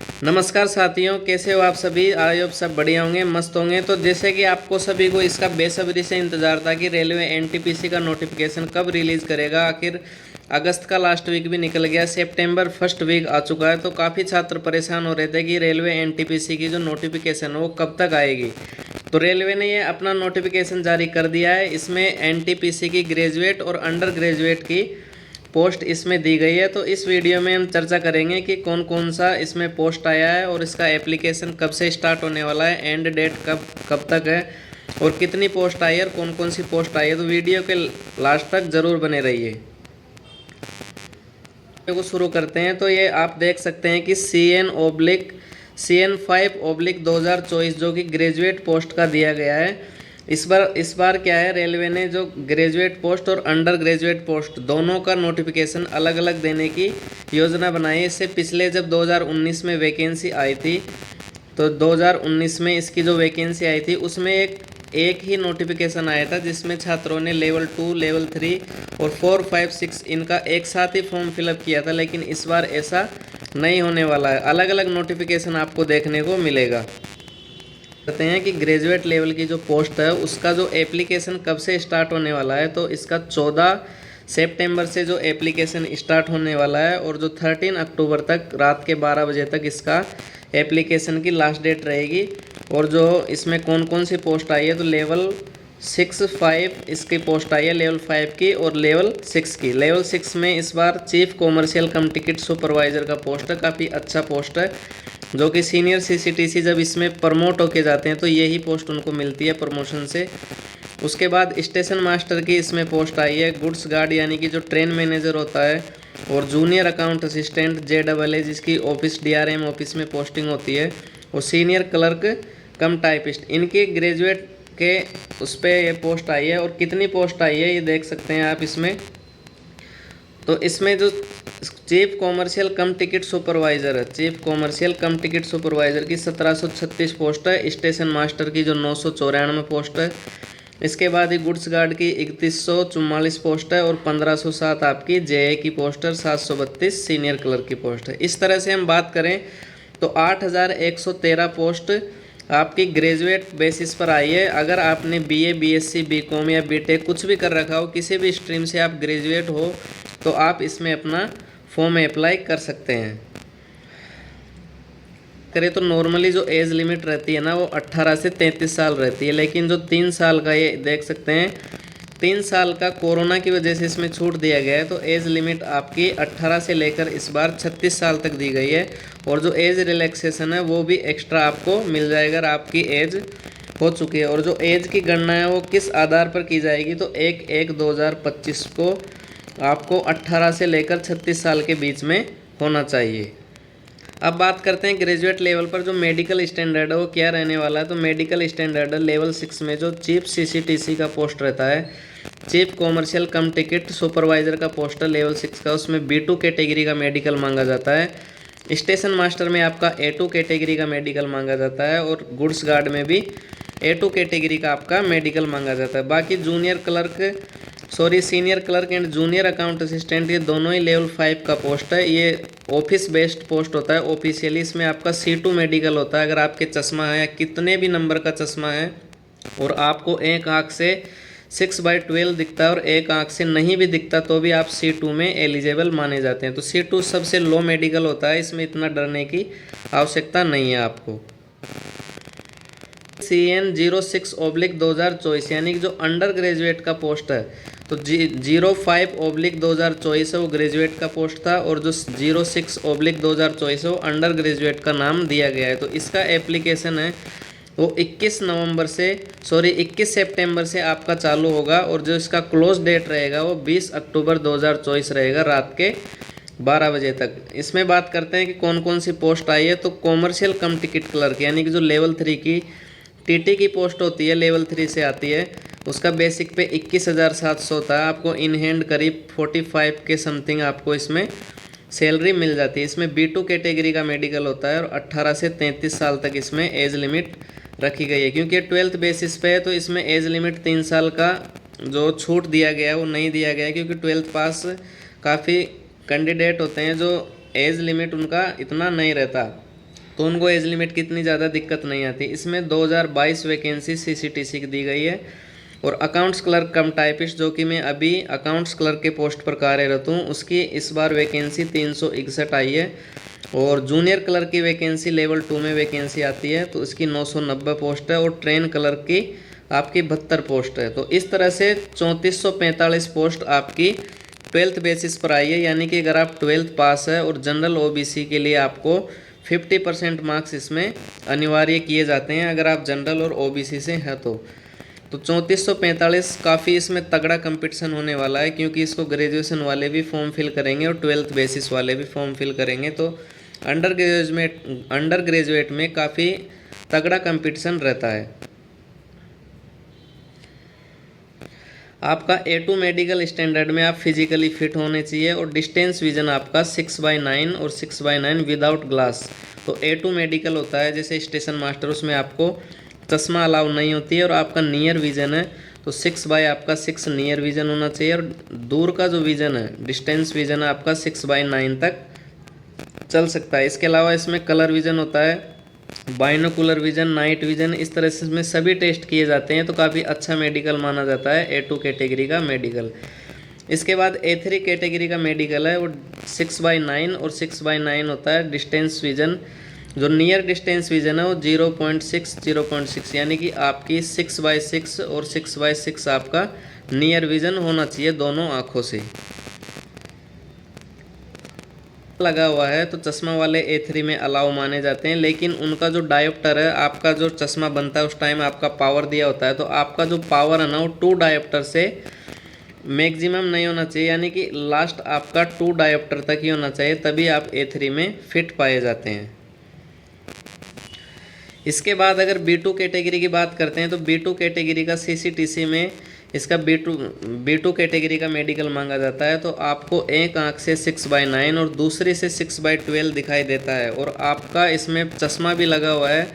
नमस्कार साथियों, कैसे हो आप सभी। आई होप सब बढ़िया होंगे, मस्त होंगे। तो जैसे कि आपको सभी को इसका बेसब्री से इंतज़ार था कि रेलवे एनटीपीसी का नोटिफिकेशन कब रिलीज़ करेगा। आखिर अगस्त का लास्ट वीक भी निकल गया, सितंबर फर्स्ट वीक आ चुका है। तो काफ़ी छात्र परेशान हो रहे थे कि रेलवे एनटीपीसी की जो नोटिफिकेशन है वो कब तक आएगी। तो रेलवे ने ये अपना नोटिफिकेशन जारी कर दिया है। इसमें एनटीपीसी की ग्रेजुएट और अंडर ग्रेजुएट की पोस्ट इसमें दी गई है। तो इस वीडियो में हम चर्चा करेंगे कि कौन कौन सा इसमें पोस्ट आया है और इसका एप्लीकेशन कब से स्टार्ट होने वाला है, एंड डेट कब कब तक है, और कितनी पोस्ट आई है और कौन कौन सी पोस्ट आई है। तो वीडियो के लास्ट तक ज़रूर बने रहिए। को शुरू करते हैं। तो ये आप देख सकते हैं कि CN5/2024 जो कि ग्रेजुएट पोस्ट का दिया गया है। इस बार क्या है, रेलवे ने जो ग्रेजुएट पोस्ट और अंडर ग्रेजुएट पोस्ट दोनों का नोटिफिकेशन अलग अलग देने की योजना बनाई है। इससे पिछले जब 2019 में वैकेंसी आई थी, तो 2019 में इसकी जो वैकेंसी आई थी उसमें एक ही नोटिफिकेशन आया था जिसमें छात्रों ने लेवल 2, लेवल 3 और 4, 5, 6 इनका एक साथ ही फॉर्म फिलअप किया था। लेकिन इस बार ऐसा नहीं होने वाला है, अलग अलग नोटिफिकेशन आपको देखने को मिलेगा। कहते हैं कि ग्रेजुएट लेवल की जो पोस्ट है उसका जो एप्लीकेशन कब से स्टार्ट होने वाला है। तो इसका 14 सितंबर से जो एप्लीकेशन स्टार्ट होने वाला है और जो 13 अक्टूबर तक रात के 12 बजे तक इसका एप्लीकेशन की लास्ट डेट रहेगी। और जो इसमें कौन कौन सी पोस्ट आई है, तो लेवल 6, 5 इसकी पोस्ट आई है, लेवल 5 की और लेवल 6 की। लेवल 6 में इस बार chief commercial cum ticket supervisor का पोस्ट है, काफ़ी अच्छा पोस्ट है, जो कि सीनियर सीसीटीसी जब इसमें प्रमोट होके जाते हैं तो यही पोस्ट उनको मिलती है प्रमोशन से। उसके बाद स्टेशन मास्टर की इसमें पोस्ट आई है, गुड्स गार्ड यानी कि जो ट्रेन मैनेजर होता है, और जूनियर अकाउंट असिस्टेंट JAA जिसकी ऑफिस DRM ऑफिस में पोस्टिंग होती है, और सीनियर क्लर्क कम टाइपिस्ट इनकी ग्रेजुएट के उस पर ये पोस्ट आई है। और कितनी पोस्ट आई है ये देख सकते हैं आप इसमें। तो इसमें जो chief commercial cum ticket supervisor है, chief commercial cum ticket supervisor की 1736 पोस्ट है, स्टेशन मास्टर की जो 994 पोस्ट है, इसके बाद ही गुड्स गार्ड की 3144 पोस्ट है, और 1507 आपकी JA की पोस्ट है, 732 सीनियर क्लर्क की पोस्ट है। इस तरह से हम बात करें तो 8113 पोस्ट आपकी ग्रेजुएट बेसिस पर आई है। अगर आपने BA, BSc, BCom या BTech कुछ भी कर रखा हो, किसी भी स्ट्रीम से आप ग्रेजुएट हो, तो आप इसमें अपना फॉर्म अप्लाई कर सकते हैं। करें तो नॉर्मली जो एज लिमिट रहती है ना वो 18 से 33 साल रहती है, लेकिन जो 3 साल का, ये देख सकते हैं 3 साल का कोरोना की वजह से इसमें छूट दिया गया है। तो एज लिमिट आपकी 18 से लेकर इस बार 36 साल तक दी गई है, और जो एज रिलैक्सेशन है वो भी एक्स्ट्रा आपको मिल जाएगा अगर आपकी एज हो चुकी है। और जो एज की गणना है वो किस आधार पर की जाएगी, तो 1/1/2025 को आपको 18 से लेकर 36 साल के बीच में होना चाहिए। अब बात करते हैं ग्रेजुएट लेवल पर जो मेडिकल स्टैंडर्ड है वो क्या रहने वाला है। तो मेडिकल स्टैंडर्ड है लेवल 6 में जो चीफ CCTC का पोस्ट रहता है, chief commercial cum ticket supervisor का पोस्ट है लेवल 6 का, उसमें B2 कैटेगरी का मेडिकल मांगा जाता है। स्टेशन मास्टर में आपका A2 कैटेगरी का मेडिकल मांगा जाता है, और गुड्स गार्ड में भी A2 कैटेगरी का आपका मेडिकल मांगा जाता है। बाकी senior clerk and junior account assistant ये दोनों ही लेवल 5 का पोस्ट है। ये ऑफिस बेस्ड पोस्ट होता है ऑफिशियली। इसमें आपका C2 मेडिकल होता है। अगर आपके चश्मा है या कितने भी नंबर का चश्मा है और आपको एक आँख से 6/12 दिखता है और एक आँख से नहीं भी दिखता, तो भी आप C2 में एलिजिबल माने जाते हैं। तो C2 सबसे लो मेडिकल होता है, इसमें इतना डरने की आवश्यकता नहीं है आपको। CN06/2024 यानी कि जो अंडर ग्रेजुएट का पोस्ट है, तो 05/2024 है वो ग्रेजुएट का पोस्ट था, और जो 06/2024 है वो अंडर ग्रेजुएट का नाम दिया गया है। तो इसका एप्लीकेशन है वो 21 सितंबर से आपका चालू होगा, और जो इसका क्लोज डेट रहेगा वो 20 अक्टूबर 2024 रहेगा रात के 12 बजे तक। इसमें बात करते हैं कि कौन कौन सी पोस्ट आई है। तो कॉमर्शियल कम टिकट क्लर्क यानी कि जो लेवल 3 की TT की पोस्ट होती है, लेवल 3 से आती है, उसका बेसिक पे 21,700 होता है। आपको इन हैंड करीब 45 के समथिंग आपको इसमें सैलरी मिल जाती है। इसमें B2 कैटेगरी का मेडिकल होता है, और 18 से 33 साल तक इसमें एज लिमिट रखी गई है। क्योंकि 12th बेसिस पे है तो इसमें एज लिमिट 3 साल का जो छूट दिया गया है वो नहीं दिया गया है, क्योंकि 12th पास काफ़ी कैंडिडेट होते हैं जो एज लिमिट उनका इतना नहीं रहता। तो उनको एज लिमिट की इतनी ज़्यादा दिक्कत नहीं आती। इसमें 2022 वैकेंसी सीसीटीसी की दी गई है। और अकाउंट्स क्लर्क कम टाइपिस्ट, जो कि मैं अभी अकाउंट्स क्लर्क के पोस्ट पर कार्यरत हूँ, उसकी इस बार वैकेंसी 361 आई है। और जूनियर क्लर्क की वैकेंसी लेवल 2 में वैकेंसी आती है, तो इसकी 990 पोस्ट है। और ट्रेन क्लर्क की आपकी 72 पोस्ट है। तो इस तरह से 3445 पोस्ट आपकी 12th बेसिस पर आई है। यानी कि अगर आप 12th पास है और जनरल ओबीसी के लिए आपको 50% मार्क्स इसमें अनिवार्य किए जाते हैं, अगर आप जनरल और ओबीसी से हैं तो 3445 काफ़ी इसमें तगड़ा कंपटीशन होने वाला है, क्योंकि इसको ग्रेजुएशन वाले भी फॉर्म फिल करेंगे और 12th बेसिस वाले भी फॉर्म फिल करेंगे। तो अंडर ग्रेजुएट में काफ़ी तगड़ा कंपटीशन रहता है। आपका A2 मेडिकल स्टैंडर्ड में आप फिजिकली फिट होने चाहिए और डिस्टेंस विजन आपका 6/9 और 6/9 विदाउट ग्लास। तो A2 मेडिकल होता है जैसे स्टेशन मास्टर, उसमें आपको चश्मा अलाउ नहीं होती है। और आपका नियर विजन है तो 6/6 नियर विजन होना चाहिए। और दूर का जो विजन है, डिस्टेंस विजन है आपका 6/9 तक चल सकता है। इसके अलावा इसमें कलर विजन होता है, बाइनोकुलर विजन, नाइट विजन, इस तरह से इसमें सभी टेस्ट किए जाते हैं। तो काफ़ी अच्छा मेडिकल माना जाता है A2 कैटेगरी का मेडिकल। इसके बाद A3 कैटेगरी का मेडिकल है, वो 6/9 और 6/9 होता है। डिस्टेंस विजन, जो नियर डिस्टेंस विजन है वो 0.6 यानी कि आपकी 6/6 और 6/6 आपका नियर विजन होना चाहिए दोनों आँखों से लगा हुआ है। तो चश्मा वाले A3 में अलाउ माने जाते हैं, लेकिन उनका जो डायोप्टर है, आपका जो चश्मा बनता है उस टाइम आपका पावर दिया होता है, तो आपका जो पावर है ना वो 2 डायोप्टर से मैक्सिमम नहीं होना चाहिए। यानी कि लास्ट आपका 2 डायोप्टर तक ही होना चाहिए, तभी आप A3 में फिट पाए जाते हैं। इसके बाद अगर B2 कैटेगरी की बात करते हैं तो B2 कैटेगरी का सीसीटीसी में इसका B2 कैटेगरी का मेडिकल मांगा जाता है। तो आपको एक आंख से 6/9 और दूसरी से 6/12 दिखाई देता है। और आपका इसमें चश्मा भी लगा हुआ है,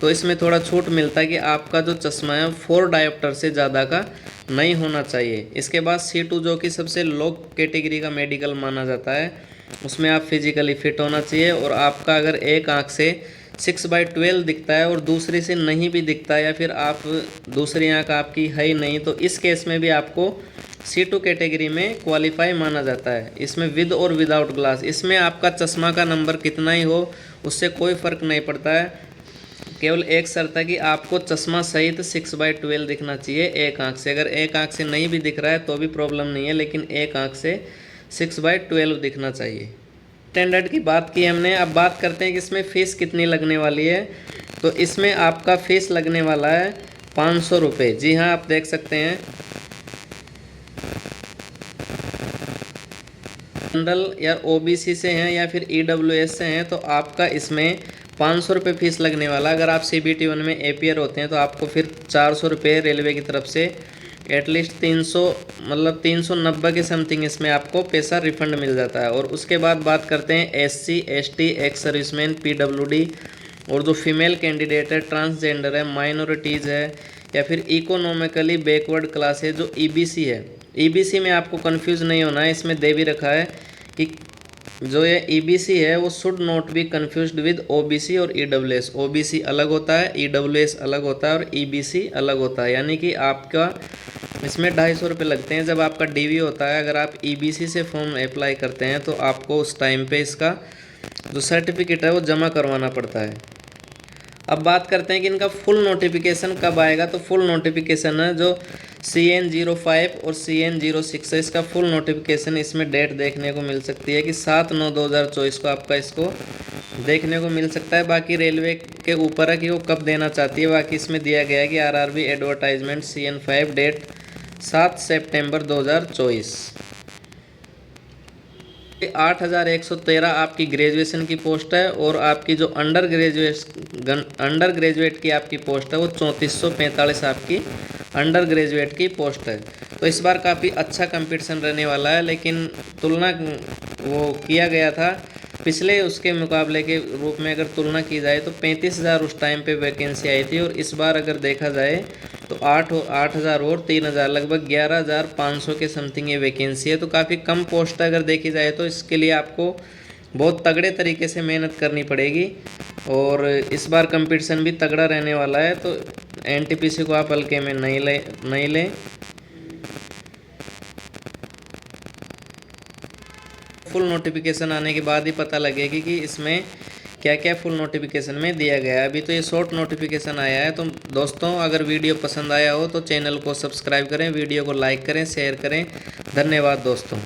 तो इसमें थोड़ा छूट मिलता है कि आपका जो चश्मा है 4 डायोप्टर से ज़्यादा का नहीं होना चाहिए। इसके बाद C2 जो कि सबसे लो कैटेगरी का मेडिकल माना जाता है, उसमें आप फिजिकली फिट होना चाहिए। और आपका अगर एक आंख से 6/12 दिखता है और दूसरी से नहीं भी दिखता है, या फिर आप दूसरी आंख आपकी है ही नहीं, तो इस केस में भी आपको C2 कैटेगरी में क्वालिफाई माना जाता है। इसमें विद और विदाउट ग्लास, इसमें आपका चश्मा का नंबर कितना ही हो उससे कोई फ़र्क नहीं पड़ता है। केवल एक शर्त है कि आपको चश्मा सहित 6/12 दिखना चाहिए एक आंख से। अगर एक आंख से नहीं भी दिख रहा है तो भी प्रॉब्लम नहीं है, लेकिन एक आंख से 6/12 दिखना चाहिए। स्टैंडर्ड की बात की हमने, अब बात करते हैं कि इसमें फ़ीस कितनी लगने वाली है। तो इसमें आपका फ़ीस लगने वाला है 500 रुपये। जी हाँ, आप देख सकते हैं जनरल या ओबीसी से हैं या फिर ईडब्ल्यूएस से हैं तो आपका इसमें 500 रुपये फीस लगने वाला। अगर आप CBT 1 में एपीयर होते हैं तो आपको फिर 400 रुपये रेलवे की तरफ से एटलीस्ट 300 मतलब 390 के समथिंग इसमें आपको पैसा रिफंड मिल जाता है। और उसके बाद बात करते हैं SC ST ex serviceman PWD और जो फीमेल कैंडिडेट है, ट्रांसजेंडर है, माइनॉरिटीज़ है या फिर इकोनॉमिकली बैकवर्ड क्लास है जो EBC है। EBC में आपको कंफ्यूज नहीं होना है, इसमें दे भी रखा है कि जो ये EBC है वो should not be confused with OBC और EWS। OBC अलग होता है, EWS अलग होता है और EBC अलग होता है। यानी कि आपका इसमें 250 रुपये लगते हैं जब आपका DV होता है। अगर आप EBC से फॉर्म अप्लाई करते हैं तो आपको उस टाइम पे इसका जो सर्टिफिकेट है वो जमा करवाना पड़ता है। अब बात करते हैं कि इनका फुल नोटिफिकेशन कब आएगा। तो फुल नोटिफिकेशन है जो CN05 और CN06 है, इसका फुल नोटिफिकेशन इसमें डेट देखने को मिल सकती है कि 7/9/2024 को आपका इसको देखने को मिल सकता है। बाकी रेलवे के ऊपर है कि वो कब देना चाहती है। बाकी इसमें दिया गया है कि RRB एडवर्टाइजमेंट CN5 डेट 7 सितंबर 2024। 8113 आपकी ग्रेजुएशन की पोस्ट है और आपकी जो अंडर ग्रेजुएट की आपकी पोस्ट है वो 3445 आपकी अंडर ग्रेजुएट की पोस्ट है। तो इस बार काफ़ी अच्छा कंपटीशन रहने वाला है, लेकिन तुलना वो किया गया था पिछले उसके मुकाबले के रूप में। अगर तुलना की जाए तो 35,000 उस टाइम पे वैकेंसी आई थी और इस बार अगर देखा जाए तो 8,000 और 3,000 लगभग 11,500 के समथिंग ये वैकेंसी है। तो काफ़ी कम पोस्ट अगर देखी जाए तो इसके लिए आपको बहुत तगड़े तरीके से मेहनत करनी पड़ेगी। और इस बार कंपटीशन भी तगड़ा रहने वाला है, तो एनटीपीसी को आप हल्के में नहीं लें। फुल नोटिफिकेशन आने के बाद ही पता लगेगी कि इसमें क्या क्या फुल नोटिफिकेशन में दिया गया है। अभी तो ये शॉर्ट नोटिफिकेशन आया है। तो दोस्तों, अगर वीडियो पसंद आया हो तो चैनल को सब्सक्राइब करें, वीडियो को लाइक करें, शेयर करें। धन्यवाद दोस्तों।